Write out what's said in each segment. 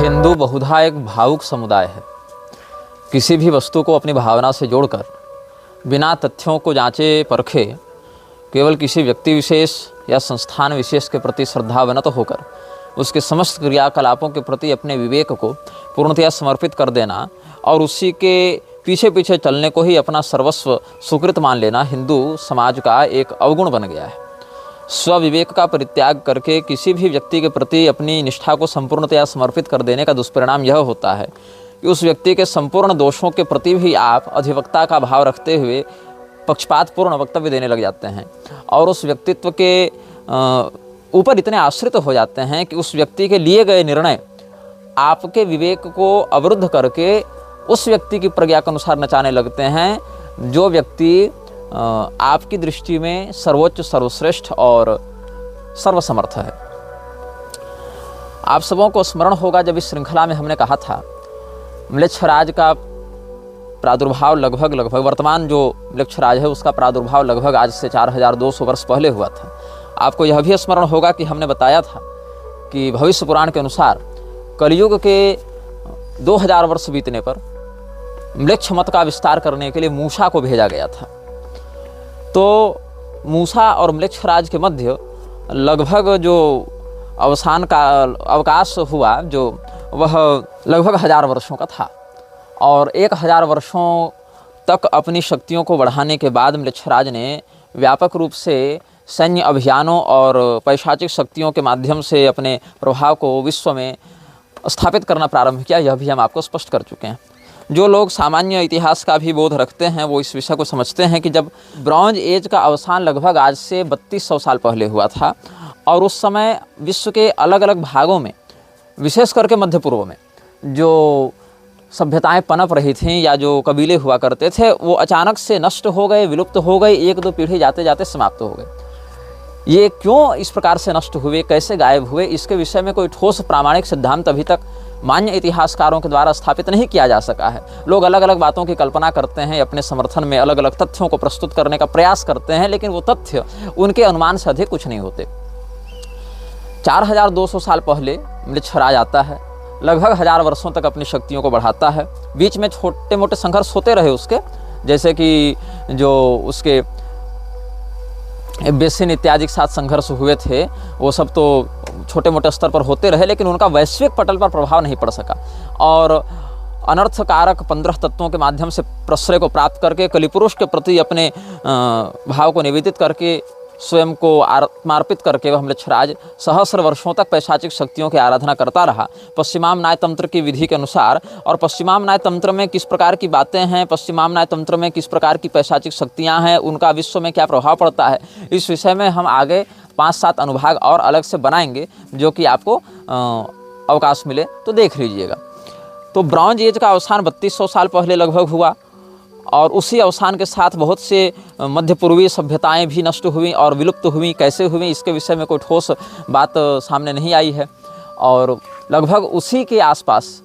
हिंदू बहुधा एक भावुक समुदाय है। किसी भी वस्तु को अपनी भावना से जोड़कर बिना तथ्यों को जांचे परखे केवल किसी व्यक्ति विशेष या संस्थान विशेष के प्रति श्रद्धावनत होकर उसके समस्त क्रियाकलापों के प्रति अपने विवेक को पूर्णतया समर्पित कर देना और उसी के पीछे पीछे चलने को ही अपना सर्वस्व सुकृत मान लेना हिंदू समाज का एक अवगुण बन गया है। स्वविवेक का परित्याग करके किसी भी व्यक्ति के प्रति अपनी निष्ठा को संपूर्णतया समर्पित कर देने का दुष्परिणाम यह होता है कि उस व्यक्ति के संपूर्ण दोषों के प्रति भी आप अधिवक्ता का भाव रखते हुए पक्षपातपूर्ण वक्तव्य देने लग जाते हैं और उस व्यक्तित्व के ऊपर इतने आश्रित हो जाते हैं कि उस व्यक्ति के लिए गए निर्णय आपके विवेक को अवरुद्ध करके उस व्यक्ति की प्रज्ञा के अनुसार नचाने लगते हैं जो व्यक्ति आपकी दृष्टि में सर्वोच्च सर्वश्रेष्ठ और सर्वसमर्थ है। आप सबों को स्मरण होगा जब इस श्रृंखला में हमने कहा था म्लेच्छराज का प्रादुर्भाव लगभग वर्तमान जो म्लेच्छराज है उसका प्रादुर्भाव लगभग आज से 4200 वर्ष पहले हुआ था। आपको यह भी स्मरण होगा कि हमने बताया था कि भविष्य पुराण के अनुसार कलयुग के 2000 वर्ष बीतने पर म्लेच्छ मत का विस्तार करने के लिए मूसा को भेजा गया था। तो मूसा और म्लेच्छराज के मध्य लगभग जो अवसान का अवकाश हुआ जो वह लगभग 1000 वर्षों का था और 1000 वर्षों तक अपनी शक्तियों को बढ़ाने के बाद म्लेच्छराज ने व्यापक रूप से सैन्य अभियानों और पैशाचिक शक्तियों के माध्यम से अपने प्रभाव को विश्व में स्थापित करना प्रारंभ किया। यह भी हम आपको स्पष्ट कर चुके हैं। जो लोग सामान्य इतिहास का भी बोध रखते हैं वो इस विषय को समझते हैं कि जब ब्रॉन्ज एज का अवसान लगभग आज से 3200 साल पहले हुआ था और उस समय विश्व के अलग अलग भागों में विशेष करके मध्य पूर्व में जो सभ्यताएं पनप रही थीं या जो कबीले हुआ करते थे वो अचानक से नष्ट हो गए, विलुप्त हो गए, एक दो पीढ़ी जाते जाते समाप्त हो गए। ये क्यों इस प्रकार से नष्ट हुए, कैसे गायब हुए, इसके विषय में कोई ठोस प्रामाणिक सिद्धांत अभी तक मान्य इतिहासकारों के द्वारा स्थापित नहीं किया जा सका है। लोग अलग अलग बातों की कल्पना करते हैं, अपने समर्थन में अलग अलग तथ्यों को प्रस्तुत करने का प्रयास करते हैं, लेकिन वो तथ्य उनके अनुमान से अधिक कुछ नहीं होते। 4200 साल पहले म्लेच्छराज आता है, लगभग 1000 वर्षों तक अपनी शक्तियों को बढ़ाता है। बीच में छोटे मोटे संघर्ष होते रहे उसके, जैसे कि जो उसके बेसिन इत्यादि के साथ संघर्ष हुए थे वो सब तो छोटे मोटे स्तर पर होते रहे, लेकिन उनका वैश्विक पटल पर प्रभाव नहीं पड़ सका। और अनर्थकारक 15 तत्वों के माध्यम से प्रश्रय को प्राप्त करके कलिपुरुष के प्रति अपने भाव को निवेदित करके स्वयं को आत्मार्पित करके वह म्लेच्छराज सहस्र वर्षों तक पैशाचिक शक्तियों की आराधना करता रहा पश्चिमाम न्याय तंत्र की विधि के अनुसार। और पश्चिमाम न्याय तंत्र में किस प्रकार की बातें हैं, पश्चिमाम न्याय तंत्र में किस प्रकार की पैशाचिक शक्तियां हैं, उनका विश्व में क्या प्रभाव पड़ता है, इस विषय में हम आगे 5-7 अनुभाग और अलग से बनाएंगे जो कि आपको अवकाश मिले तो देख लीजिएगा। तो ब्रॉन्ज एज का अवसान 3200 साल पहले लगभग हुआ और उसी अवसान के साथ बहुत से मध्य पूर्वी सभ्यताएं भी नष्ट हुई और विलुप्त हुई। कैसे हुई इसके विषय में कोई ठोस बात सामने नहीं आई है। और लगभग उसी के आसपास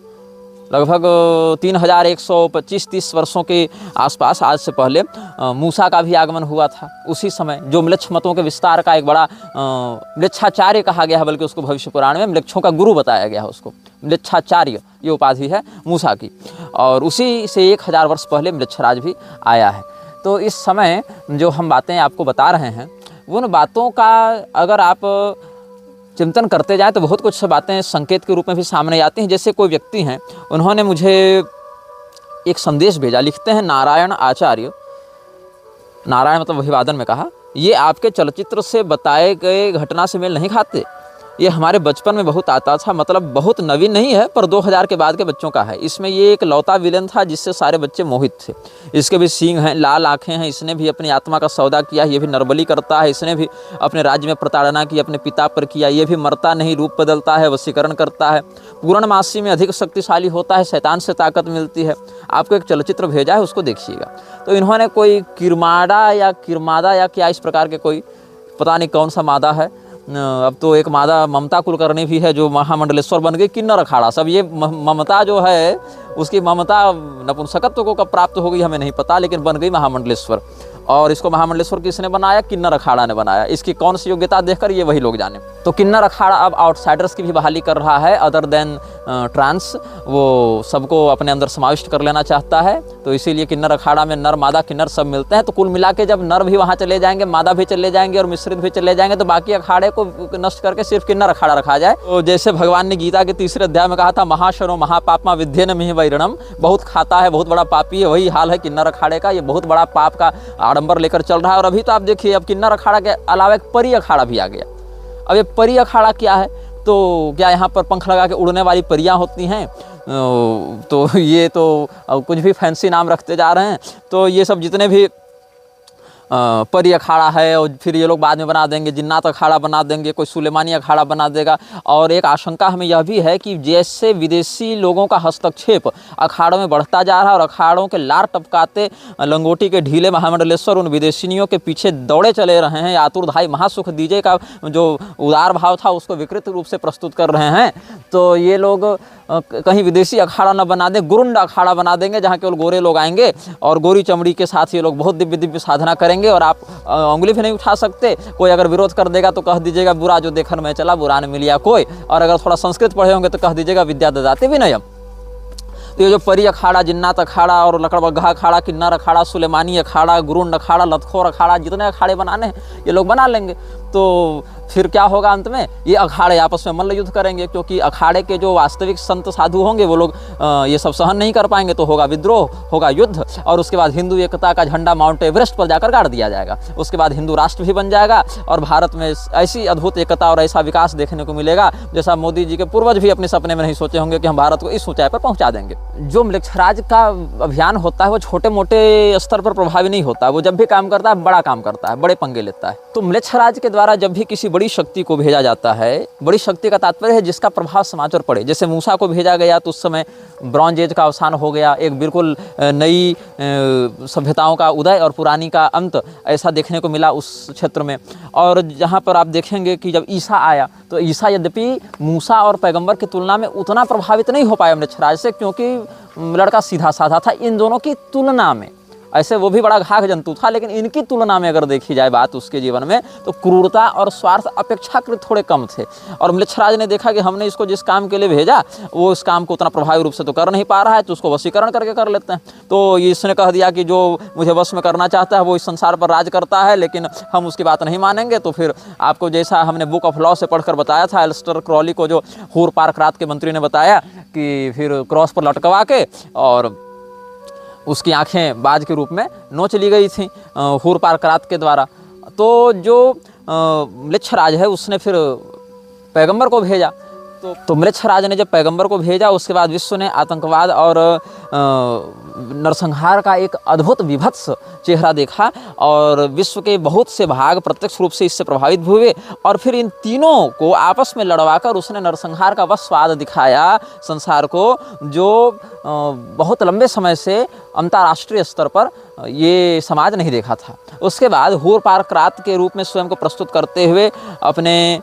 लगभग 3125-30 वर्षों के आसपास आज से पहले मूसा का भी आगमन हुआ था। उसी समय जो म्लेच्छ मतों के विस्तार का एक बड़ा म्लेच्छाचार्य कहा गया है, बल्कि उसको भविष्य पुराण में म्लेच्छों का गुरु बताया गया है। उसको म्लेच्छाचार्य ये उपाधि है मूसा की, और उसी से 1000 वर्ष पहले म्लेच्छराज भी आया है। तो इस समय जो हम बातें आपको बता रहे हैं उन बातों का अगर आप चिंतन करते जाएं तो बहुत कुछ बातें संकेत के रूप में भी सामने आती हैं। जैसे कोई व्यक्ति हैं, उन्होंने मुझे एक संदेश भेजा, लिखते हैं नारायण आचार्य, नारायण मतलब अभिवादन में कहा, ये आपके चलचित्र से बताए गए घटना से मेल नहीं खाते। ये हमारे बचपन में बहुत आता था, मतलब बहुत नवीन नहीं है पर 2000 के बाद के बच्चों का है। इसमें ये एक लौता विलेन था जिससे सारे बच्चे मोहित थे। इसके भी सींग हैं, लाल आंखें हैं, इसने भी अपनी आत्मा का सौदा किया, ये भी नरबली करता है, इसने भी अपने राज्य में प्रताड़ना की, अपने पिता पर किया, ये भी मरता नहीं, रूप बदलता है, वशीकरण करता है, पूर्णमासी में अधिक शक्तिशाली होता है, शैतान से ताकत मिलती है। आपको एक चलचित्र भेजा है, उसको देखिएगा। तो इन्होंने कोई किरमाड़ा या किरमादा या क्या इस प्रकार के कोई पता नहीं कौन सा मादा है, अब तो एक मादा ममता कुलकर्णी भी है जो महामंडलेश्वर बन गई, किन्नर अखाड़ा सब। ये ममता जो है उसकी ममता नपुंसकत्व को कब प्राप्त हो गई हमें नहीं पता, लेकिन बन गई महामंडलेश्वर। और इसको महामंडलेश्वर किसने बनाया? किन्नर अखाड़ा ने बनाया। इसकी कौन सी योग्यता देखकर, ये वही लोग जाने। तो किन्नर अखाड़ा अब आउटसाइडर्स की भी बहाली कर रहा है, अदर देन ट्रांस, वो सबको अपने अंदर समाविष्ट कर लेना चाहता है। तो इसीलिए किन्नर अखाड़ा में नर मादा किन्नर सब मिलते हैं। तो कुल मिला के जब नर भी वहाँ चले जाएंगे, मादा भी चले जाएंगे और मिश्रित भी चले जाएंगे, तो बाकी अखाड़े को नष्ट करके सिर्फ किन्नर अखाड़ा रखा जाए। तो जैसे भगवान ने गीता के 3 अध्याय में कहा था, महाशनो महापापमा विद्येन मिहि वैरणम, बहुत खाता है, बहुत बड़ा पापी है, वही हाल है किन्नर अखाड़े का। ये बहुत बड़ा पाप का आडंबर लेकर चल रहा है। और अभी तो आप देखिए, अब किन्नर अखाड़ा के अलावा एक परी अखाड़ा भी आ गया। अब ये परी अखाड़ा क्या है? तो क्या यहाँ पर पंख लगा के उड़ने वाली परियां होती हैं? तो ये तो कुछ भी फैंसी नाम रखते जा रहे हैं। तो ये सब जितने भी परी अखाड़ा है, और फिर ये लोग बाद में बना देंगे जिन्नात अखाड़ा बना देंगे, कोई सुलेमानी अखाड़ा बना देगा। और एक आशंका हमें यह भी है कि जैसे विदेशी लोगों का हस्तक्षेप अखाड़ों में बढ़ता जा रहा है और अखाड़ों के लार टपकाते लंगोटी के ढीले महामंडलेश्वर उन विदेशिनियों के पीछे दौड़े चले रहे हैं, आतुरधाई महासुख दीजे का जो उदार भाव था उसको विकृत रूप से प्रस्तुत कर रहे हैं। तो ये लोग कहीं विदेशी अखाड़ा न बना दे, गुरुंड अखाड़ा बना देंगे, जहाँ केवल गोरे लोग आएंगे और गोरी चमड़ी के साथ ये लोग बहुत दिव्य दिव्य साधना करेंगे और आप उंगली भी नहीं उठा सकते। कोई अगर विरोध कर देगा तो कह दीजिएगा बुरा जो देखन में चला, बुरा ने मिलिया कोई। और अगर थोड़ा संस्कृत पढ़े होंगे तो कह दीजिएगा विद्या ददाते विनयम। तो ये जो परी अखाड़ा, जिन्नात अखाड़ा और लकड़बग्घा अखाड़ा, किन्नर अखाड़ा, सुलेमानी अखाड़ा, गुरुंड अखाड़ा, लतखोर अखाड़ा, जितने अखाड़े बनाने हैं ये लोग बना लेंगे। तो फिर क्या होगा अंत में? ये अखाड़े आपस में मल्ल युद्ध करेंगे, क्योंकि अखाड़े के जो वास्तविक संत साधु होंगे वो लोग ये सब सहन नहीं कर पाएंगे। तो होगा विद्रोह, होगा युद्ध, और उसके बाद हिंदू एकता का झंडा माउंट एवरेस्ट पर जाकर गाड़ दिया जाएगा। उसके बाद हिंदू राष्ट्र भी बन जाएगा और भारत में ऐसी अद्भुत एकता और ऐसा विकास देखने को मिलेगा जैसा मोदी जी के पूर्वज भी अपने सपने में नहीं सोचे होंगे कि हम भारत को इस ऊंचाई पर पहुंचा देंगे। जो म्लेच्छराज का अभियान होता है वो छोटे मोटे स्तर पर प्रभावी नहीं होता। वो जब भी काम करता है बड़ा काम करता है, बड़े पंगे लेता है। तो म्लेच्छराज के द्वारा जब भी किसी बड़ी शक्ति को भेजा जाता है, बड़ी शक्ति का तात्पर्य है जिसका प्रभाव समाज पर पड़े। जैसे मूसा को भेजा गया तो उस समय ब्रॉन्ज एज का अवसान हो गया, एक बिल्कुल नई सभ्यताओं का उदय और पुरानी का अंत ऐसा देखने को मिला उस क्षेत्र में। और जहाँ पर आप देखेंगे कि जब ईसा आया तो ईसा यद्यपि मूसा और पैगंबर की तुलना में उतना प्रभावित नहीं हो पाया म्लेच्छराज से, क्योंकि लड़का सीधा साधा था इन दोनों की तुलना में। ऐसे वो भी बड़ा घाघ जंतु था, लेकिन इनकी तुलना में अगर देखी जाए बात उसके जीवन में, तो क्रूरता और स्वार्थ अपेक्षाकृत थोड़े कम थे। और म्लेच्छराज ने देखा कि हमने इसको जिस काम के लिए भेजा वो इस काम को उतना प्रभावी रूप से तो कर नहीं पा रहा है, तो उसको वशीकरण करके कर लेते हैं। तो इसने कह दिया कि जो मुझे वश में करना चाहता है वो इस संसार पर राज करता है, लेकिन हम उसकी बात नहीं मानेंगे। तो फिर आपको जैसा हमने बुक ऑफ लॉ से पढ़कर बताया था, एलिस्टर क्रॉली को जो हूर पार्क रात के मंत्री ने बताया कि फिर क्रॉस पर लटकवा के और उसकी आंखें बाज के रूप में नोच ली गई थी हूर पार्करात के द्वारा। तो जो म्लेच्छराज है उसने फिर पैगंबर को भेजा। तो म्लेच्छराज ने जब पैगंबर को भेजा उसके बाद विश्व ने आतंकवाद और नरसंहार का एक अद्भुत विभत्स चेहरा देखा और विश्व के बहुत से भाग प्रत्यक्ष रूप से इससे प्रभावित हुए। और फिर इन तीनों को आपस में लड़वाकर उसने नरसंहार का वह स्वाद दिखाया संसार को, जो बहुत लंबे समय से अंतर्राष्ट्रीय स्तर पर ये समाज नहीं देखा था। उसके बाद हूर पार्करात के रूप में स्वयं को प्रस्तुत करते हुए अपने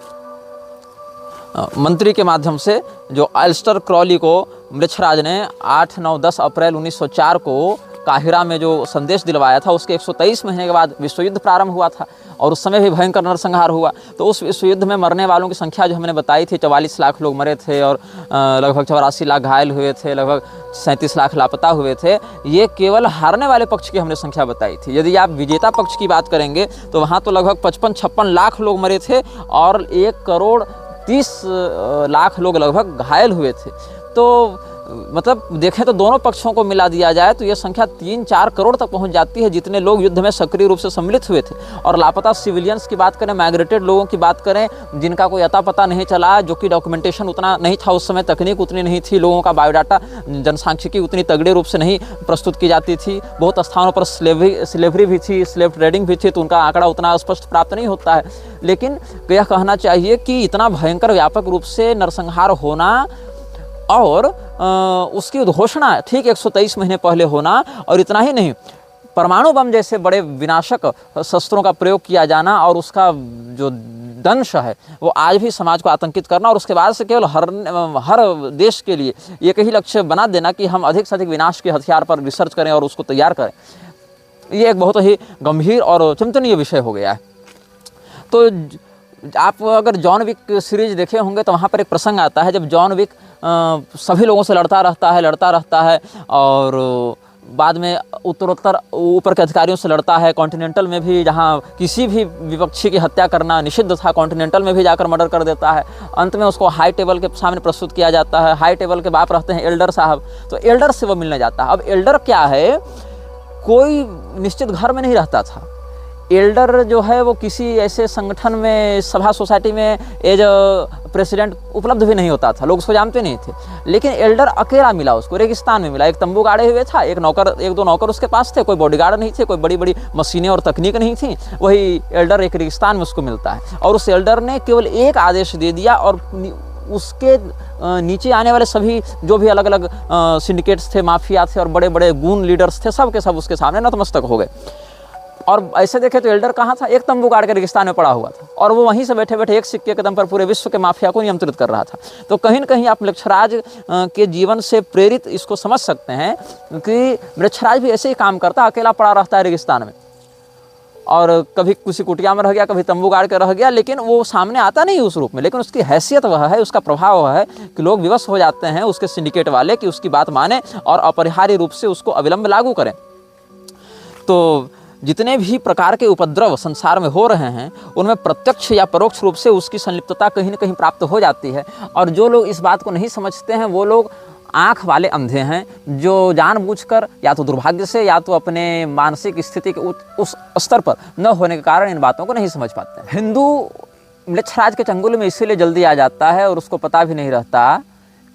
मंत्री के माध्यम से जो एलिस्टर क्रॉली को म्लेच्छराज ने 8, 9, 10 अप्रैल 1904 को काहिरा में जो संदेश दिलवाया था, उसके 123 महीने के बाद विश्व युद्ध प्रारंभ हुआ था और उस समय भी भयंकर नरसंहार हुआ। तो उस विश्व युद्ध में मरने वालों की संख्या जो हमने बताई थी 44 लाख लोग मरे थे और लगभग 84 लाख घायल हुए थे, लगभग 37 लाख लापता हुए थे। ये केवल हारने वाले पक्ष की हमने संख्या बताई थी। यदि आप विजेता पक्ष की बात करेंगे तो वहाँ तो लगभग 55-56 लाख लोग मरे थे और 1 करोड़ 30 लाख लोग लगभग घायल हुए थे। तो मतलब देखें तो दोनों पक्षों को मिला दिया जाए तो यह संख्या 3-4 करोड़ तक पहुंच जाती है जितने लोग युद्ध में सक्रिय रूप से सम्मिलित हुए थे। और लापता सिविलियंस की बात करें, माइग्रेटेड लोगों की बात करें जिनका कोई अता पता नहीं चला, जो कि डॉक्यूमेंटेशन उतना नहीं था उस समय, तकनीक उतनी नहीं थी, लोगों का बायोडाटा जनसांख्यिकी उतनी तगड़े रूप से नहीं प्रस्तुत की जाती थी, बहुत स्थानों पर स्लेवरी भी थी, स्लेव ट्रेडिंग भी थी, तो उनका आंकड़ा उतना स्पष्ट प्राप्त नहीं होता है। लेकिन यह कहना चाहिए कि इतना भयंकर व्यापक रूप से नरसंहार होना और उसकी उद्घोषणा ठीक 123 महीने पहले होना, और इतना ही नहीं परमाणु बम जैसे बड़े विनाशक शस्त्रों का प्रयोग किया जाना और उसका जो दंश है वो आज भी समाज को आतंकित करना, और उसके बाद से केवल हर देश के लिए एक ही लक्ष्य बना देना कि हम अधिक से अधिक विनाश के हथियार पर रिसर्च करें और उसको तैयार करें, ये एक बहुत ही गंभीर और चिंतनीय विषय हो गया है। तो आप अगर जॉन विक सीरीज देखे होंगे तो वहाँ पर एक प्रसंग आता है जब जॉन विक सभी लोगों से लड़ता रहता है और बाद में उत्तरोत्तर ऊपर के अधिकारियों से लड़ता है। कॉन्टिनेंटल में भी जहाँ किसी भी विपक्षी की हत्या करना निषिद्ध था, कॉन्टिनेंटल में भी जाकर मर्डर कर देता है। अंत में उसको हाई टेबल के सामने प्रस्तुत किया जाता है। हाई टेबल के बाप रहते हैं एल्डर साहब, तो एल्डर से वो मिलने जाता है। अब एल्डर क्या है, कोई निश्चित घर में नहीं रहता था। एल्डर जो है वो किसी ऐसे संगठन में, सभा सोसाइटी में एज प्रेसिडेंट उपलब्ध भी नहीं होता था, लोग उसको जानते नहीं थे। लेकिन एल्डर अकेला मिला, उसको रेगिस्तान में मिला, एक तंबू गाड़े हुए था, एक दो नौकर उसके पास थे, कोई बॉडीगार्ड नहीं थे, कोई बड़ी बड़ी मशीनें और तकनीक नहीं थी। वही एल्डर एक रेगिस्तान में उसको मिलता है और उस एल्डर ने केवल एक आदेश दे दिया और उसके नीचे आने वाले सभी जो भी अलग अलग सिंडिकेट्स थे, माफिया थे और बड़े बड़े गून लीडर्स थे, सब के सब उसके सामने नतमस्तक हो गए। और ऐसे देखे तो एल्डर कहाँ था, एक तंबू गाड़ के रेगिस्तान में पड़ा हुआ था और वो वहीं से बैठे बैठे एक सिक्के के दम पर पूरे विश्व के माफिया को नियंत्रित कर रहा था। तो कहीं न कहीं आप मृक्षराज के जीवन से प्रेरित इसको समझ सकते हैं कि मृक्षराज भी ऐसे ही काम करता, अकेला पड़ा रहता है रेगिस्तान में और कभी किसी कुटिया में रह गया, कभी तंबू गाड़ के रह गया, लेकिन वो सामने आता नहीं उस रूप में, लेकिन उसकी हैसियत वह है, उसका प्रभाव वह है कि लोग विवश हो जाते हैं उसके सिंडिकेट वाले कि उसकी बात माने और अपरिहार्य रूप से उसको अविलंब लागू करें। तो जितने भी प्रकार के उपद्रव संसार में हो रहे हैं उनमें प्रत्यक्ष या परोक्ष रूप से उसकी संलिप्तता कहीं न कहीं प्राप्त हो जाती है। और जो लोग इस बात को नहीं समझते हैं वो लोग आँख वाले अंधे हैं, जो जानबूझकर या तो दुर्भाग्य से या तो अपने मानसिक स्थिति के उस स्तर पर न होने के कारण इन बातों को नहीं समझ पाते हैं। हिंदू मृक्षराज के चंगुल में इसीलिए जल्दी आ जाता है और उसको पता भी नहीं रहता,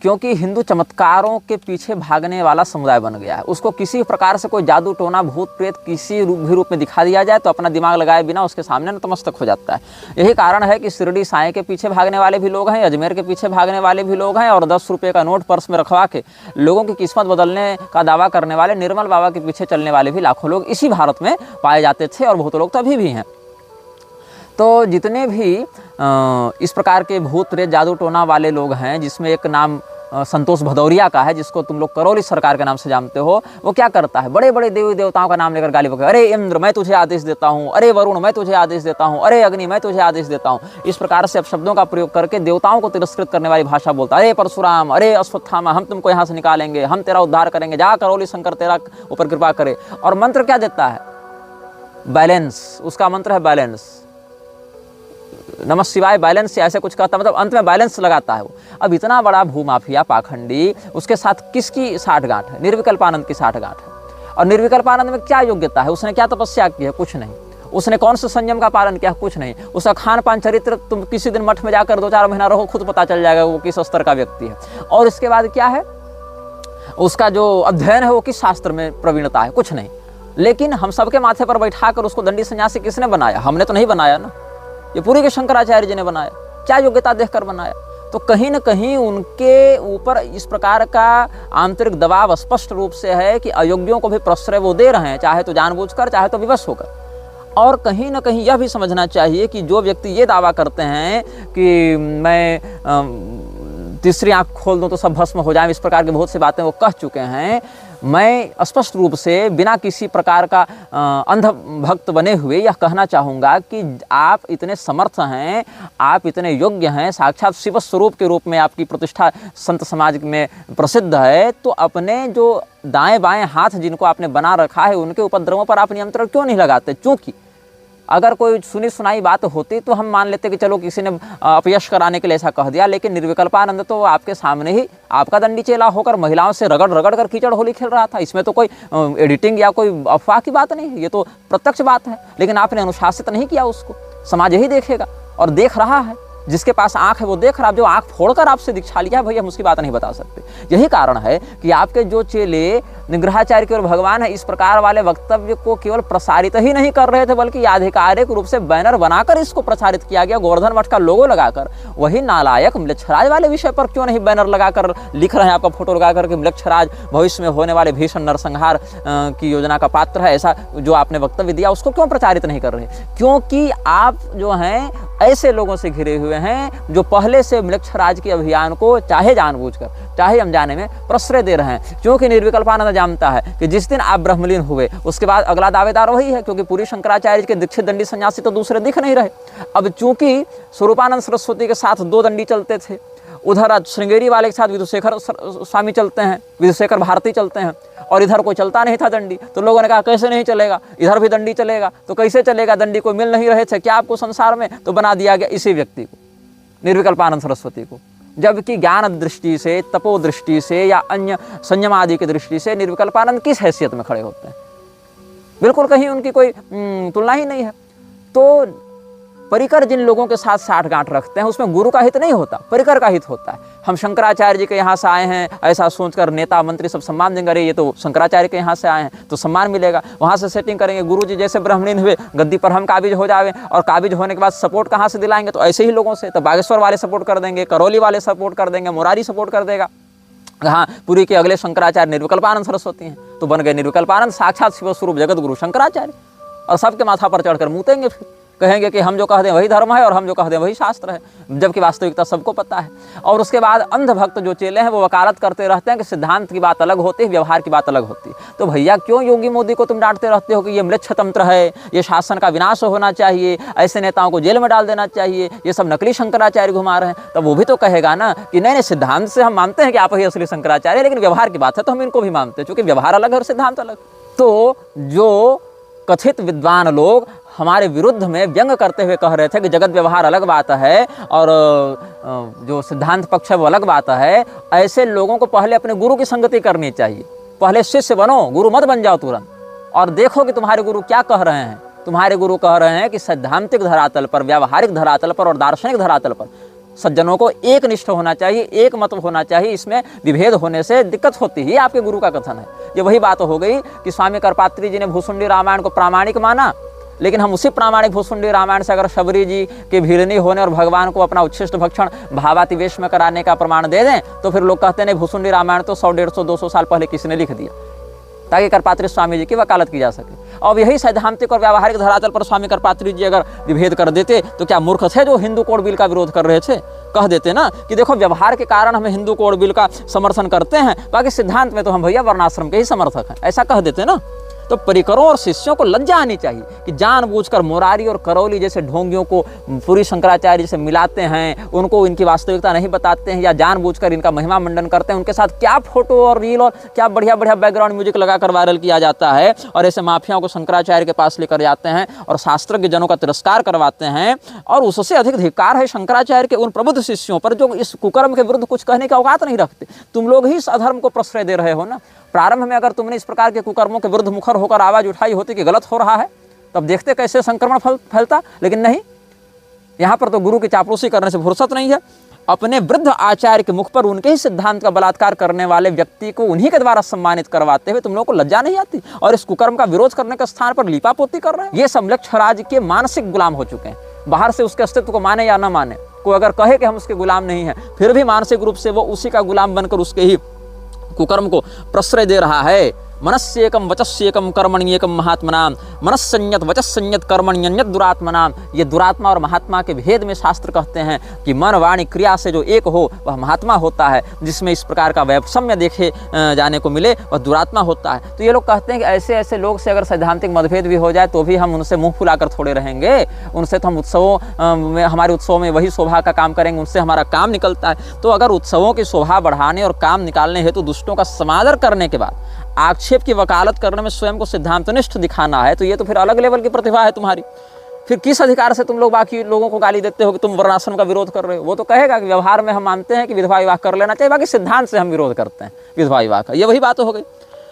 क्योंकि हिंदू चमत्कारों के पीछे भागने वाला समुदाय बन गया है। उसको किसी प्रकार से कोई जादू टोना भूत प्रेत किसी रूप में दिखा दिया जाए तो अपना दिमाग लगाए बिना उसके सामने नतमस्तक हो जाता है। यही कारण है कि शिरडी साईं के पीछे भागने वाले भी लोग हैं, अजमेर के पीछे भागने वाले भी लोग हैं और 10 रुपये का नोट पर्स में रखवा के लोगों की किस्मत बदलने का दावा करने वाले निर्मल बाबा के पीछे चलने वाले भी लाखों लोग इसी भारत में पाए जाते थे और बहुत लोग तो अभी भी हैं। तो जितने भी इस प्रकार के भूत प्रेत जादू टोना वाले लोग हैं, जिसमें एक नाम संतोष भदौरिया का है जिसको तुम लोग करौली सरकार के नाम से जानते हो, वो क्या करता है, बड़े बड़े देवी देवताओं का नाम लेकर गाली बकता है। अरे इंद्र मैं तुझे आदेश देता हूँ, अरे वरुण मैं तुझे आदेश देता हूँ, अरे अग्नि मैं तुझे आदेश देता हूँ। इस प्रकार से अब शब्दों का प्रयोग करके देवताओं को तिरस्कृत करने वाली भाषा बोलता है। अरे परशुराम, अरे अश्वत्थामा, हम तुमको यहाँ से निकालेंगे, हम तेरा उद्धार करेंगे, जा करौली शंकर तेरा ऊपर कृपा करे। और मंत्र क्या देता है, बैलेंस, उसका मंत्र है बैलेंस, नमः शिवाय बैलेंस से ऐसे कुछ कहता, मतलब अंत में बैलेंस लगाता है वो। अब इतना बड़ा भूमाफिया पाखंडी, उसके साथ किसकी साठगांठ है, निर्विकल्पानंद की साठगांठ है। और निर्विकल्पानंद में क्या योग्यता है, उसने क्या तपस्या की है, कुछ नहीं। उसने कौन से संयम का पालन किया, कुछ नहीं। उसका खान पान चरित्र तुम किसी दिन मठ में जाकर 2-4 महीना रहो, खुद पता चल जाएगा वो किस स्तर का व्यक्ति है। और इसके बाद क्या है, उसका जो अध्ययन है वो किस शास्त्र में प्रवीणता है, कुछ नहीं। लेकिन हम सबके माथे पर बैठा कर उसको दंडी सन्यासी किसने बनाया, हमने तो नहीं बनाया ना, ये पूरी के शंकराचार्य जी ने बनाया। क्या योग्यता देखकर बनाया। तो कहीं न कहीं उनके ऊपर इस प्रकार का आंतरिक दबाव स्पष्ट रूप से है कि अयोग्यों को भी प्रश्रय वो दे रहे हैं, चाहे तो जानबूझकर चाहे तो विवश होकर। और कहीं न कहीं यह भी समझना चाहिए कि जो व्यक्ति ये दावा करते हैं कि मैं तीसरी आंख खोल दूं तो सब भस्म हो जाए, इस प्रकार की बहुत सी बातें वो कह चुके हैं। मैं स्पष्ट रूप से बिना किसी प्रकार का अंध भक्त बने हुए यह कहना चाहूँगा कि आप इतने समर्थ हैं, आप इतने योग्य हैं, साक्षात शिव स्वरूप के रूप में आपकी प्रतिष्ठा संत समाज में प्रसिद्ध है, तो अपने जो दाएं बाएं हाथ जिनको आपने बना रखा है उनके उपद्रवों पर आप नियंत्रण क्यों नहीं लगाते। चूँकि अगर कोई सुनी सुनाई बात होती तो हम मान लेते कि चलो किसी ने अपयश कराने के लिए ऐसा कह दिया, लेकिन निर्विकल्पानंद तो आपके सामने ही आपका दंडी चेला होकर महिलाओं से रगड़ रगड़ कर कीचड़ होली खेल रहा था। इसमें तो कोई एडिटिंग या कोई अफवाह की बात नहीं है, ये तो प्रत्यक्ष बात है। लेकिन आपने अनुशासित नहीं किया उसको, समाज यही देखेगा और देख रहा है। जिसके पास आंख है वो देख रहा है, जो आंख फोड़कर आपसे दीक्षा लिया है भैया हम उसकी बात नहीं बता सकते। यही कारण है कि आपके जो चेले निग्रहाचार्य केवल भगवान है इस प्रकार वाले वक्तव्य को केवल प्रसारित ही नहीं कर रहे थे, बल्कि आधिकारिक रूप से बैनर बनाकर इसको प्रसारित किया गया, गोवर्धन मठ का लोगो लगाकर। वही नालायक म्लेच्छराज वाले विषय पर क्यों नहीं बैनर लगाकर लिख रहे हैं, आपका फोटो लगाकर कि म्लेच्छराज भविष्य में होने वाले भीषण नरसंहार की योजना का पात्र है, ऐसा जो आपने वक्तव्य दिया उसको क्यों प्रचारित नहीं कर रहे? क्योंकि आप जो हैं ऐसे लोगों से घिरे हुए हैं जो पहले से म्लेच्छराज के अभियान को चाहे जानबूझकर चाहे अनजाने में प्रश्रय दे रहे हैं। क्योंकि निर्विकल्पानंद जानता है कि जिस दिन आप ब्रह्मलीन हुए उसके बाद अगला दावेदार वही है, क्योंकि पूरी शंकराचार्य के दीक्षित दंडी सन्यासी तो दूसरे दिख नहीं रहे। अब चूंकि स्वरूपानंद सरस्वती के साथ 2 दंडी चलते थे, उधर श्रृंगेरी वाले के साथ विधुशेखर स्वामी चलते हैं, विधुशेखर भारती चलते हैं, और इधर कोई चलता नहीं था दंडी। तो लोगों ने कहा कैसे नहीं चलेगा, इधर भी दंडी चलेगा, तो कैसे चलेगा, दंडी को मिल नहीं रहे थे क्या आपको संसार में, तो बना दिया गया इसी व्यक्ति को, निर्विकल्पानंद सरस्वती को। जबकि ज्ञान दृष्टि से, तपो दृष्टि से या अन्य संयम आदि की दृष्टि से निर्विकल्पानंद किस हैसियत में खड़े होते हैं, बिल्कुल कहीं उनकी कोई तुलना ही नहीं है। तो परिकर जिन लोगों के साथ साठगांठ रखते हैं उसमें गुरु का हित नहीं होता, परिकर का हित होता है। हम शंकराचार्य जी के यहाँ से आए हैं ऐसा सोचकर नेता मंत्री सब सम्मान देंगे, अरे ये तो शंकराचार्य के यहाँ से आए हैं तो सम्मान मिलेगा, वहाँ से सेटिंग करेंगे। गुरु जी जैसे ब्राह्मणीन हुए गद्दी पर हम काबिज हो जावे, और काबिज होने के बाद सपोर्ट कहाँ से दिलाएंगे, तो ऐसे ही लोगों से। तो बागेश्वर वाले सपोर्ट कर देंगे, करौली वाले सपोर्ट कर देंगे, मुरारी सपोर्ट कर देगा। हाँ, पुरी के अगले शंकराचार्य निर्विकल्पानंद सरस्वती हैं तो बन गए निर्विकल्पानंद, साक्षात शिव स्वरूप जगत गुरु शंकराचार्य। और सबके माथा पर चढ़कर मूतेंगे, फिर कहेंगे कि हम जो कह दें वही धर्म है और हम जो कह दें वही शास्त्र है, जबकि वास्तविकता सबको पता है। और उसके बाद अंधभक्त जो चेले हैं वो वकालत करते रहते हैं कि सिद्धांत की बात अलग होती है, व्यवहार की बात अलग होती है। तो भैया क्यों योगी मोदी को तुम डांटते रहते हो कि ये म्लेच्छ तंत्र है, ये शासन का विनाश होना चाहिए, ऐसे नेताओं को जेल में डाल देना चाहिए, ये सब नकली शंकराचार्य घुमा रहे हैं? तब वो भी तो कहेगा ना कि नहीं नहीं, सिद्धांत से हम मानते हैं कि आप ही असली शंकराचार्य, लेकिन व्यवहार की बात है तो हम इनको भी मानते हैं, क्योंकि व्यवहार अलग है और सिद्धांत अलग। तो जो कथित विद्वान लोग हमारे विरुद्ध में व्यंग करते हुए कह रहे थे कि जगत व्यवहार अलग बात है और जो सिद्धांत पक्ष है वो अलग बात है, ऐसे लोगों को पहले अपने गुरु की संगति करनी चाहिए। पहले शिष्य बनो, गुरु मत बन जाओ तुरंत, और देखो कि तुम्हारे गुरु क्या कह रहे हैं। तुम्हारे गुरु कह रहे हैं कि सैद्धांतिक धरातल पर, व्यावहारिक धरातल पर और दार्शनिक धरातल पर सज्जनों को एक निष्ठ होना चाहिए, एक मत होना चाहिए, इसमें विभेद होने से दिक्कत होती है। आपके गुरु का कथन है। ये वही बात हो गई कि स्वामी करपात्री जी ने भूसुंडी रामायण को प्रामाणिक माना, लेकिन हम उसी प्रामाणिक भूसुंडी रामायण से अगर शबरी जी के भीड़नी होने और भगवान को अपना उच्छिष्ट भक्षण भावातिवेश में कराने का प्रमाण दे दें तो फिर लोग कहते हैं भूसुंडी रामायण तो 100, 150, 200 साल पहले किसने लिख दिया, ताकि करपात्री स्वामी जी की वकालत की जा सके। और यही सैद्धांतिक और व्यावहारिक धरातल पर स्वामी करपात्री जी अगर विभेद कर देते तो क्या मूर्ख थे जो हिंदू कोड बिल का विरोध कर रहे थे? कह देते ना कि देखो व्यवहार के कारण हम हिंदू कोड बिल का समर्थन करते हैं, बाकी सिद्धांत में तो हम भैया वर्णाश्रम के ही समर्थक हैं, ऐसा कह देते ना। तो परिकरों और शिष्यों को लज्जा आनी चाहिए कि जानबूझकर मुरारी और करौली जैसे ढोंगियों को पूरी शंकराचार्य से मिलाते हैं, उनको इनकी वास्तविकता नहीं बताते हैं, या जानबूझकर इनका महिमा मंडन करते हैं। उनके साथ क्या फोटो और रील और क्या बढ़िया बढ़िया बैकग्राउंड म्यूजिक लगाकर वायरल किया जाता है, और ऐसे माफियाओं को शंकराचार्य के पास लेकर जाते हैं और शास्त्रज्ञ जनों का तिरस्कार करवाते हैं। और उससे अधिक धिक्कार है शंकराचार्य के उन प्रबुद्ध शिष्यों पर जो इस कुकर्म के विरुद्ध कुछ कहने का औकात नहीं रखते। तुम लोग ही इस अधर्म को प्रश्रय दे रहे हो ना। प्रारंभ में अगर तुमने इस प्रकार के कुकर्मों के विरुद्ध मुखर होकर आवाज उठाई होती कि गलत हो रहा है, तब देखते कैसे संक्रमण फैलता, लेकिन नहीं। यहाँ पर तो गुरु की चापलूसी करने से फुर्सत नहीं है। अपने वृद्ध आचार्य के मुख पर उनके ही सिद्धांत का बलात्कार करने वाले व्यक्ति को उन्हीं के द्वारा सम्मानित करवाते हुए तुम लोगों को लज्जा नहीं आती, और इस कुकर्म का विरोध करने के स्थान पर लीपापोती कर रहे हैं। ये सब म्लेच्छराज के मानसिक गुलाम हो चुके हैं। बाहर से उसके अस्तित्व को माने या न माने, कोई अगर कहे कि हम उसके गुलाम नहीं हैं, फिर भी मानसिक रूप से वो उसी का गुलाम बनकर उसके ही कुकर्म को प्रश्रय दे रहा है। मनस्येकम वचस्येकम कर्मण्येकम महात्मनाम, मनस्संयत वचस्संयत कर्मण्यन्यत दुरात्मनाम। ये दुरात्मा और महात्मा के भेद में शास्त्र कहते हैं कि मन वाणी क्रिया से जो एक हो वह महात्मा होता है, जिसमें इस प्रकार का वैषम्य देखे जाने को मिले वह दुरात्मा होता है। तो ये लोग कहते हैं कि ऐसे ऐसे लोग से अगर सैद्धांतिक मतभेद भी हो जाए तो भी हम उनसे मुंह फुलाकर थोड़े रहेंगे, उनसे तो हम उत्सवों में, हमारे उत्सवों में वही शोभा का काम करेंगे, उनसे हमारा काम निकलता है। तो अगर उत्सवों की शोभा बढ़ाने और काम निकालने हेतु दुष्टों का समादर करने के बाद आक्षेप की वकालत करने में स्वयं को सिद्धांतनिष्ठ दिखाना है, तो ये तो फिर अलग लेवल की प्रतिभा है तुम्हारी। फिर किस अधिकार से तुम लोग बाकी लोगों को गाली देते हो कि तुम वर्णाश्रम का विरोध कर रहे हो? वो तो कहेगा कि व्यवहार में हम मानते हैं कि विधवा विवाह कर लेना चाहिए, बाकी सिद्धांत से हम विरोध करते हैं विधवा विवाह का। ये वही बात हो गई।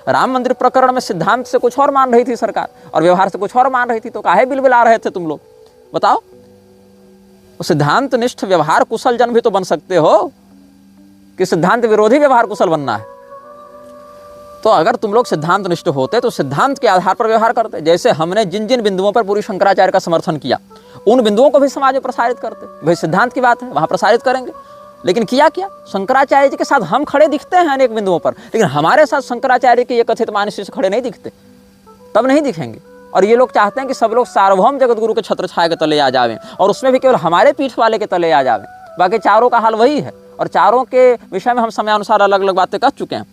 राम मंदिर प्रकरण में सिद्धांत से कुछ और मान रही थी सरकार और व्यवहार से कुछ और मान रही थी, तो काहे बिलबिला रहे थे तुम लोग? बताओ। सिद्धांत निष्ठ व्यवहार कुशल जन भी तो बन सकते हो, कि सिद्धांत विरोधी व्यवहार कुशल बनना है। तो अगर तुम लोग सिद्धांत निष्ठ होते तो सिद्धांत के आधार पर व्यवहार करते। जैसे हमने जिन जिन बिंदुओं पर पूरी शंकराचार्य का समर्थन किया, उन बिंदुओं को भी समाज में प्रसारित करते। भाई सिद्धांत की बात है, वहां प्रसारित करेंगे। लेकिन किया क्या, शंकराचार्य जी के साथ हम खड़े दिखते हैं अनेक बिंदुओं पर, लेकिन हमारे साथ शंकराचार्य के ये कथित मानसी से खड़े नहीं दिखते, तब नहीं दिखेंगे। और ये लोग चाहते हैं कि सब लोग सार्वभौम जगत गुरु के छत्र छाया के तले आ जावें, और उसमें भी केवल हमारे पीठ वाले के तले आ जावें। बाकी चारों का हाल वही है, और चारों के विषय में हम समयानुसार अलग अलग बातें कर चुके हैं।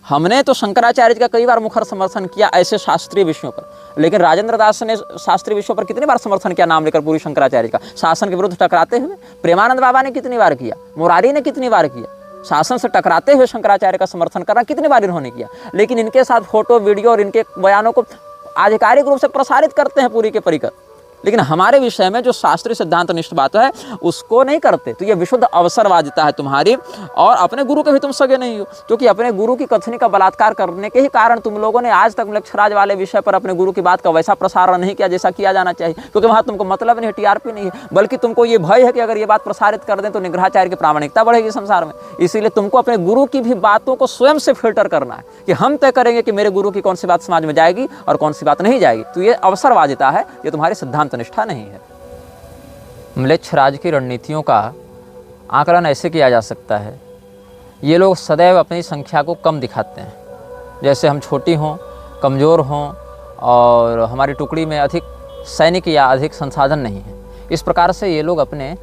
हमने तो शंकराचार्य जी का कई बार मुखर समर्थन किया ऐसे शास्त्रीय विषयों पर, लेकिन राजेंद्र दास ने शास्त्रीय विषयों पर कितनी बार समर्थन किया नाम लेकर पूरी शंकराचार्य का, शासन के विरुद्ध टकराते हुए। प्रेमानंद बाबा ने कितनी बार किया, मुरारी ने कितनी बार किया, शासन से टकराते हुए शंकराचार्य का समर्थन करना कितनी बार इन्होंने किया। लेकिन इनके साथ फोटो वीडियो और इनके बयानों को आधिकारिक रूप से प्रसारित करते हैं पूरी के परिकर, लेकिन हमारे विषय में जो शास्त्रीय सिद्धांत निष्ठ बात है उसको नहीं करते। तो ये विशुद्ध अवसरवादिता है तुम्हारी, और अपने गुरु के भी तुम सगे नहीं हो, क्योंकि अपने गुरु की कथनी का बलात्कार करने के ही कारण तुम लोगों ने आज तक मलेच्छराज वाले विषय पर अपने गुरु की बात का वैसा प्रसारण नहीं किया जैसा किया जाना चाहिए, क्योंकि वहाँ तुमको मतलब नहीं है, टीआरपी नहीं है, बल्कि तुमको ये भय है कि अगर ये बात प्रसारित कर दें तो निग्रहाचार्य की प्रामाणिकता बढ़ेगी संसार में। इसीलिए तुमको अपने गुरु की भी बातों को स्वयं से फिल्टर करना है कि हम तय करेंगे कि मेरे गुरु की कौन सी बात समाज में जाएगी और कौन सी बात नहीं जाएगी। तो ये अवसरवादिता है, ये तुम्हारी सिद्धांत निष्ठा नहीं है। म्लेच्छराज की रणनीतियों का आकलन ऐसे किया जा सकता है, ये लोग सदैव अपनी संख्या को कम दिखाते हैं, जैसे हम छोटी हों, कमज़ोर हों और हमारी टुकड़ी में अधिक सैनिक या अधिक संसाधन नहीं है। इस प्रकार से ये लोग अपने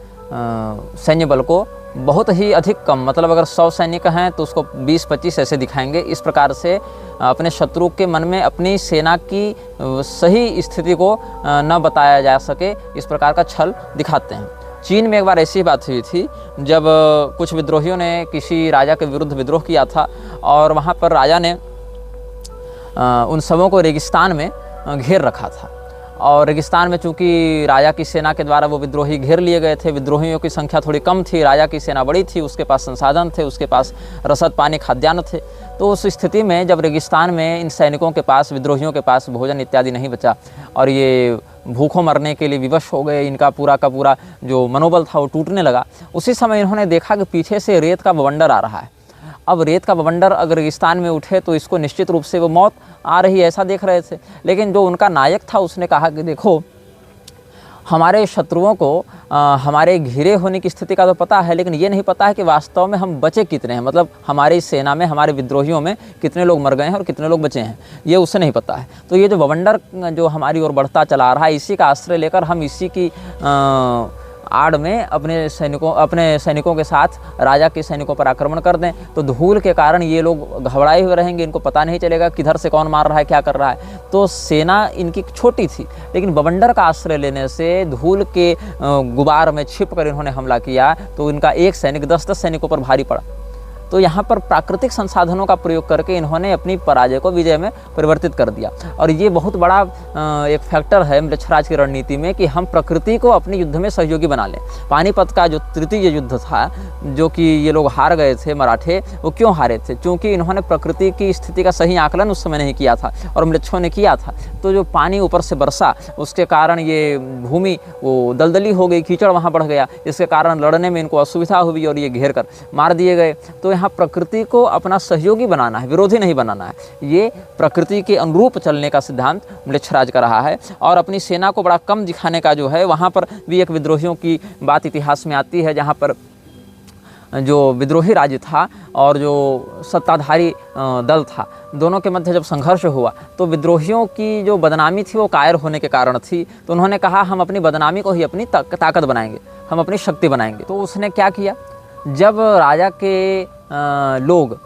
सैन्य बल को बहुत ही अधिक कम, मतलब अगर 100 सैनिक हैं तो उसको 20-25 ऐसे दिखाएंगे। इस प्रकार से अपने शत्रु के मन में अपनी सेना की सही स्थिति को न बताया जा सके, इस प्रकार का छल दिखाते हैं। चीन में एक बार ऐसी बात हुई थी जब कुछ विद्रोहियों ने किसी राजा के विरुद्ध विद्रोह किया था, और वहाँ पर राजा ने उन सबों को रेगिस्तान में घेर रखा था। और रेगिस्तान में चूंकि राजा की सेना के द्वारा वो विद्रोही घेर लिए गए थे, विद्रोहियों की संख्या थोड़ी कम थी, राजा की सेना बड़ी थी, उसके पास संसाधन थे, उसके पास रसद पानी खाद्यान्न थे। तो उस स्थिति में जब रेगिस्तान में इन सैनिकों के पास, विद्रोहियों के पास भोजन इत्यादि नहीं बचा और ये भूखों मरने के लिए विवश हो गए, इनका पूरा का पूरा जो मनोबल था वो टूटने लगा, उसी समय इन्होंने देखा कि पीछे से रेत का बवंडर आ रहा है। अब रेत का बवंडर अगर रेगिस्तान में उठे तो इसको निश्चित रूप से वो मौत आ रही है, ऐसा देख रहे थे। लेकिन जो उनका नायक था उसने कहा कि देखो, हमारे शत्रुओं को हमारे घिरे होने की स्थिति का तो पता है, लेकिन ये नहीं पता है कि वास्तव में हम बचे कितने हैं, मतलब हमारी सेना में, हमारे विद्रोहियों में कितने लोग मर गए हैं और कितने लोग बचे हैं, ये उसे नहीं पता है। तो ये जो बवंडर जो हमारी ओर बढ़ता चला रहा है, इसी का आश्रय लेकर हम इसी की आड़ में अपने सैनिकों के साथ राजा के सैनिकों पर आक्रमण कर दें, तो धूल के कारण ये लोग घबराए हुए रहेंगे, इनको पता नहीं चलेगा किधर से कौन मार रहा है, क्या कर रहा है। तो सेना इनकी छोटी थी, लेकिन बवंडर का आश्रय लेने से धूल के गुबार में छिपकर इन्होंने हमला किया, तो इनका एक सैनिक 10-10 सैनिकों पर भारी पड़ा। तो यहाँ पर प्राकृतिक संसाधनों का प्रयोग करके इन्होंने अपनी पराजय को विजय में परिवर्तित कर दिया। और ये बहुत बड़ा एक फैक्टर है म्लेच्छराज की रणनीति में कि हम प्रकृति को अपने युद्ध में सहयोगी बना लें। पानीपत का जो तृतीय युद्ध था, जो कि ये लोग हार गए थे मराठे, वो क्यों हारे थे? क्योंकि इन्होंने प्रकृति की स्थिति का सही आकलन उस समय नहीं किया था, और म्लेच्छों ने किया था। तो जो पानी ऊपर से बरसा, उसके कारण ये भूमि वो दलदली हो गई, कीचड़ वहाँ बढ़ गया, इसके कारण लड़ने में इनको असुविधा हुई और ये घेर कर मार दिए गए। तो यहाँ प्रकृति को अपना सहयोगी बनाना है, विरोधी नहीं बनाना है। ये प्रकृति के अनुरूप चलने का सिद्धांत म्लेच्छराज का रहा है। और अपनी सेना को बड़ा कम दिखाने का जो है, वहाँ पर भी एक विद्रोहियों की बात इतिहास में आती है, जहाँ पर जो विद्रोही राज्य था और जो सत्ताधारी दल था, दोनों के मध्य जब संघर्ष हुआ तो विद्रोहियों की जो बदनामी थी वो कायर होने के कारण थी। तो उन्होंने कहा हम अपनी बदनामी को ही अपनी ताकत बनाएंगे, हम अपनी शक्ति बनाएंगे। तो उसने क्या किया, जब राजा के लोग,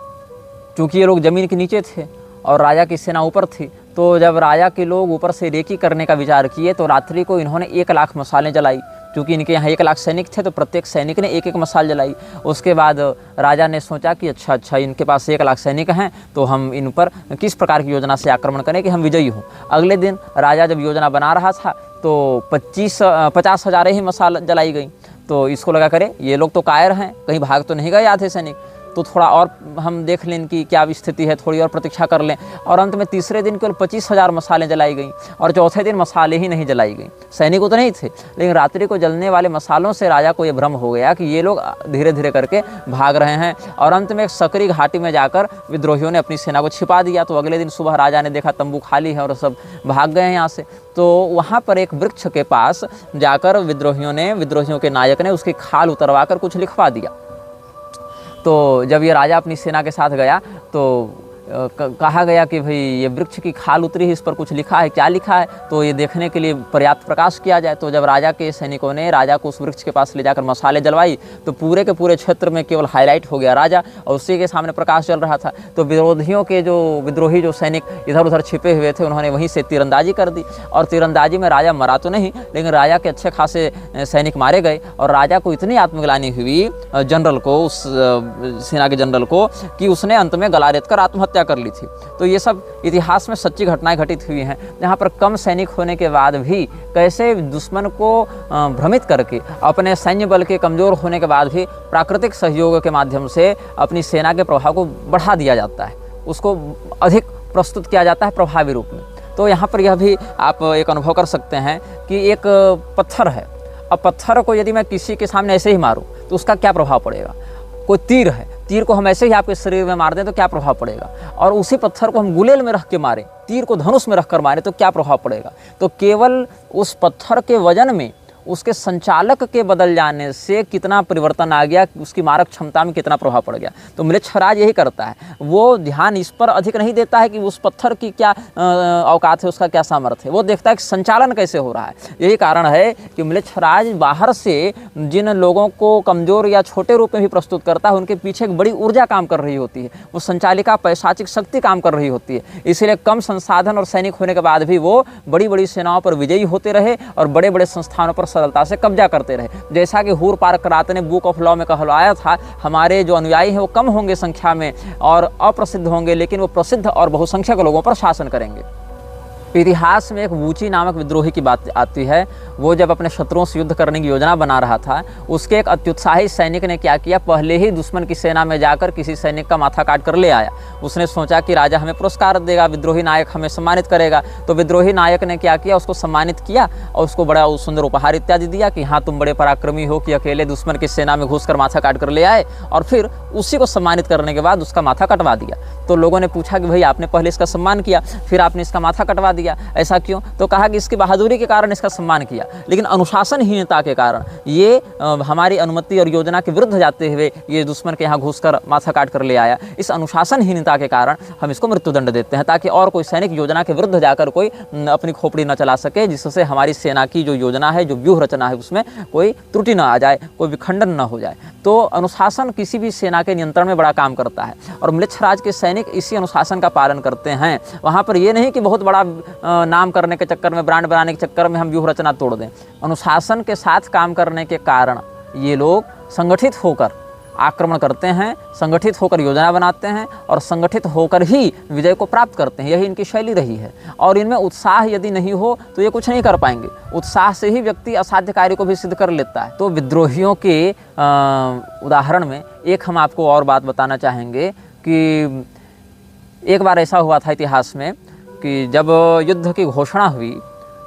चूँकि ये लोग ज़मीन के नीचे थे और राजा की सेना ऊपर थी, तो जब राजा के लोग ऊपर से रेकी करने का विचार किए तो रात्रि को इन्होंने 1 लाख मसालें जलाई। क्योंकि इनके यहाँ 1 लाख सैनिक थे तो प्रत्येक सैनिक ने 1-1 मसाल जलाई। उसके बाद राजा ने सोचा कि अच्छा इनके पास 1 लाख सैनिक हैं, तो हम इन पर किस प्रकार की योजना से आक्रमण करें कि हम विजयी हों। अगले दिन राजा जब योजना बना रहा था तो 50,000 ही मसाल जलाई गई। तो इसको लगा करे ये लोग तो कायर हैं, कहीं भाग तो नहीं गए आधे सैनिक। तो थोड़ा और हम देख लें कि क्या स्थिति है, थोड़ी और प्रतीक्षा कर लें। और अंत में तीसरे दिन केवल 25,000 मसालें जलाई गईं और चौथे दिन मसाले ही नहीं जलाई गईं। सैनिक उतने ही थे, लेकिन रात्रि को जलने वाले मसालों से राजा को ये भ्रम हो गया कि ये लोग धीरे धीरे करके भाग रहे हैं। और अंत में एक सकरी घाटी में जाकर विद्रोहियों ने अपनी सेना को छिपा दिया। तो अगले दिन सुबह राजा ने देखा तंबू खाली है और सब भाग गए हैं यहाँ से। तो वहाँ पर एक वृक्ष के पास जाकर विद्रोहियों के नायक ने उसकी खाल उतरवा कर कुछ लिखवा दिया। तो जब ये राजा अपनी सेना के साथ गया तो कहा गया कि भाई ये वृक्ष की खाल उतरी है, इस पर कुछ लिखा है, क्या लिखा है, तो ये देखने के लिए पर्याप्त प्रकाश किया जाए। तो जब राजा के सैनिकों ने राजा को उस वृक्ष के पास ले जाकर मसाले जलवाई तो पूरे के पूरे क्षेत्र में केवल हाईलाइट हो गया राजा, और उसी के सामने प्रकाश चल रहा था। तो विद्रोही जो सैनिक इधर उधर छिपे हुए थे, उन्होंने वहीं से तीरंदाजी कर दी। और तीरंदाजी में राजा मरा तो नहीं, लेकिन राजा के अच्छे खासे सैनिक मारे गए। और राजा को इतनी आत्मग्लानि हुई जनरल को, उस सेना के जनरल को, कि उसने अंत में गला रेत कर आत्महत्या कर ली थी। तो ये सब इतिहास में सच्ची घटनाएं घटित हुई हैं, जहाँ पर कम सैनिक होने के बाद भी कैसे दुश्मन को भ्रमित करके, अपने सैन्य बल के कमज़ोर होने के बाद भी प्राकृतिक सहयोग के माध्यम से अपनी सेना के प्रभाव को बढ़ा दिया जाता है, उसको अधिक प्रस्तुत किया जाता है प्रभावी रूप में। तो यहाँ पर यह भी आप एक अनुभव कर सकते हैं कि एक पत्थर है, अब पत्थर को यदि मैं किसी के सामने ऐसे ही मारूं तो उसका क्या प्रभाव पड़ेगा। कोई तीर है, तीर को हम ऐसे ही आपके शरीर में मार दें तो क्या प्रभाव पड़ेगा। और उसी पत्थर को हम गुलेल में रख के मारें, तीर को धनुष में रखकर मारें तो क्या प्रभाव पड़ेगा। तो केवल उस पत्थर के वजन में, उसके संचालक के बदल जाने से कितना परिवर्तन आ गया, उसकी मारक क्षमता में कितना प्रभाव पड़ गया। तो म्लेच्छराज यही करता है, वो ध्यान इस पर अधिक नहीं देता है कि उस पत्थर की क्या औकात है, उसका क्या सामर्थ्य है, वो देखता है कि संचालन कैसे हो रहा है। यही कारण है कि म्लेच्छराज बाहर से जिन लोगों को कमज़ोर या छोटे रूप में भी प्रस्तुत करता है, उनके पीछे एक बड़ी ऊर्जा काम कर रही होती है, वो संचालिका पैशाचिक शक्ति काम कर रही होती है। इसीलिए कम संसाधन और सैनिक होने के बाद भी वो बड़ी बड़ी सेनाओं पर विजयी होते रहे और बड़े बड़े संस्थानों पर सरलता से कब्जा करते रहे। जैसा कि हूर पार कराते ने बुक ऑफ लॉ में कहलवाया था, हमारे जो अनुयायी हैं वो कम होंगे संख्या में और अप्रसिद्ध होंगे, लेकिन वो प्रसिद्ध और बहुसंख्यक लोगों पर शासन करेंगे। इतिहास में एक वूची नामक विद्रोही की बात आती है। वो जब अपने शत्रुओं से युद्ध करने की योजना बना रहा था, उसके एक अत्युत्साही सैनिक ने क्या किया, पहले ही दुश्मन की सेना में जाकर किसी सैनिक का माथा काट कर ले आया। उसने सोचा कि राजा हमें पुरस्कार देगा, विद्रोही नायक हमें सम्मानित करेगा। तो विद्रोही नायक ने क्या किया, उसको सम्मानित किया और उसको बड़ा सुंदर उपहार इत्यादि दिया कि हाँ तुम बड़े पराक्रमी हो कि अकेले दुश्मन की सेना में घुसकर माथा काट कर ले आए। और फिर उसी को सम्मानित करने के बाद उसका माथा कटवा दिया। तो लोगों ने पूछा कि भाई आपने पहले इसका सम्मान किया, फिर आपने इसका माथा कटवा दिया, ऐसा क्यों। तो कहा कि इसकी बहादुरी के कारण इसका सम्मान किया, लेकिन अनुशासनहीनता के कारण ये हमारी अनुमति और योजना के विरुद्ध जाते हुए ये दुश्मन के यहाँ घुसकर माथा काट कर ले आया। इस अनुशासनहीनता के कारण हम इसको मृत्युदंड देते हैं, ताकि और कोई सैनिक योजना के विरुद्ध जाकर कोई अपनी खोपड़ी न चला सके, जिससे हमारी सेना की जो योजना है, जो व्यूह रचना है, उसमें कोई त्रुटि न आ जाए, कोई विखंडन न हो जाए। तो अनुशासन किसी भी सेना के नियंत्रण में बड़ा काम करता है और म्लेच्छराज के सैनिक इसी अनुशासन का पालन करते हैं। वहाँ पर ये नहीं कि बहुत बड़ा नाम करने के चक्कर में, ब्रांड बनाने के चक्कर में हम व्यूह रचना तोड़ दें। अनुशासन के साथ काम करने के कारण ये लोग संगठित होकर आक्रमण करते हैं, संगठित होकर योजना बनाते हैं और संगठित होकर ही विजय को प्राप्त करते हैं। यही इनकी शैली रही है। और इनमें उत्साह यदि नहीं हो तो ये कुछ नहीं कर पाएंगे। उत्साह से ही व्यक्ति असाध्य कार्य को भी सिद्ध कर लेता है। तो विद्रोहियों के उदाहरण में एक हम आपको और बात बताना चाहेंगे कि एक बार ऐसा हुआ था इतिहास में कि जब युद्ध की घोषणा हुई,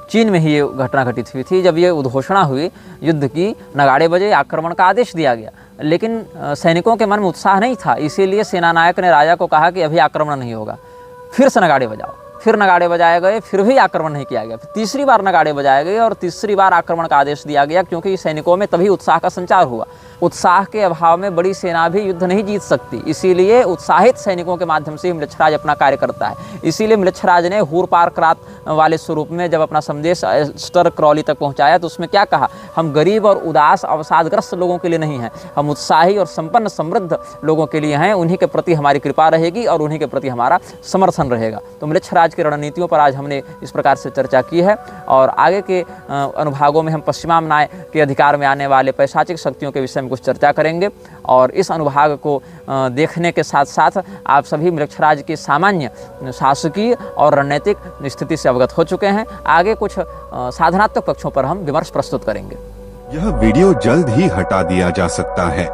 चीन में ही ये घटना घटित हुई थी। जब ये उद्घोषणा हुई युद्ध की, नगाड़े बजे, आक्रमण का आदेश दिया गया, लेकिन सैनिकों के मन में उत्साह नहीं था। इसीलिए सेनानायक ने राजा को कहा कि अभी आक्रमण नहीं होगा, फिर से नगाड़े बजाओ। फिर नगाड़े बजाए गए, फिर भी आक्रमण नहीं किया गया। फिर तीसरी बार नगाड़े बजाए गए और तीसरी बार आक्रमण का आदेश दिया गया, क्योंकि सैनिकों में तभी उत्साह का संचार हुआ। उत्साह के अभाव में बड़ी सेना भी युद्ध नहीं जीत सकती, इसीलिए उत्साहित सैनिकों के माध्यम से म्लेच्छराज अपना कार्य करता है। इसीलिए म्लेच्छराज ने हूर पार करात वाले स्वरूप में जब अपना संदेश एस्टर क्रॉली तक पहुंचाया तो उसमें क्या कहा, हम गरीब और उदास अवसादग्रस्त लोगों के लिए नहीं हैं, हम उत्साही और संपन्न समृद्ध लोगों के लिए हैं। उन्हीं के प्रति हमारी कृपा रहेगी और उन्हीं के प्रति हमारा समर्थन रहेगा। तो म्लेच्छराज की रणनीतियों पर आज हमने इस प्रकार से चर्चा की है और आगे के अनुभागों में हम पश्चिमामनाय के अधिकार में आने वाले पैशाचिक शक्तियों के विषय में कुछ चर्चा करेंगे। और इस अनुभाग को देखने के साथ साथ आप सभी म्लेच्छराज की सामान्य शासकीय और रणनीतिक स्थिति से अवगत हो चुके हैं। आगे कुछ साधनात्मक पक्षों पर हम विमर्श प्रस्तुत करेंगे। यह वीडियो जल्द ही हटा दिया जा सकता है।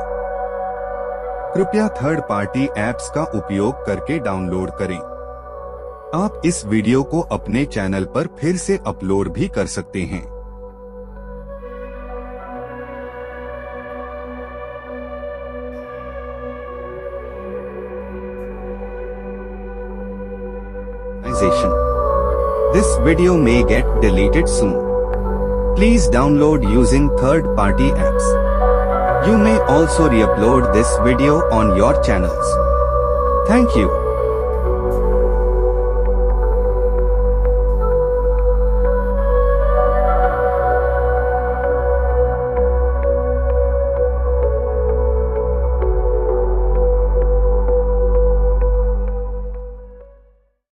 कृपया थर्ड पार्टी ऐप्स का उपयोग करके डाउनलोड करें। आप इस वीडियो को अपने चैनल पर फिर से अपलोड भी कर सकते हैं। This video may get deleted soon. Please download using third-party apps. You may also re-upload this video on your channels. Thank you.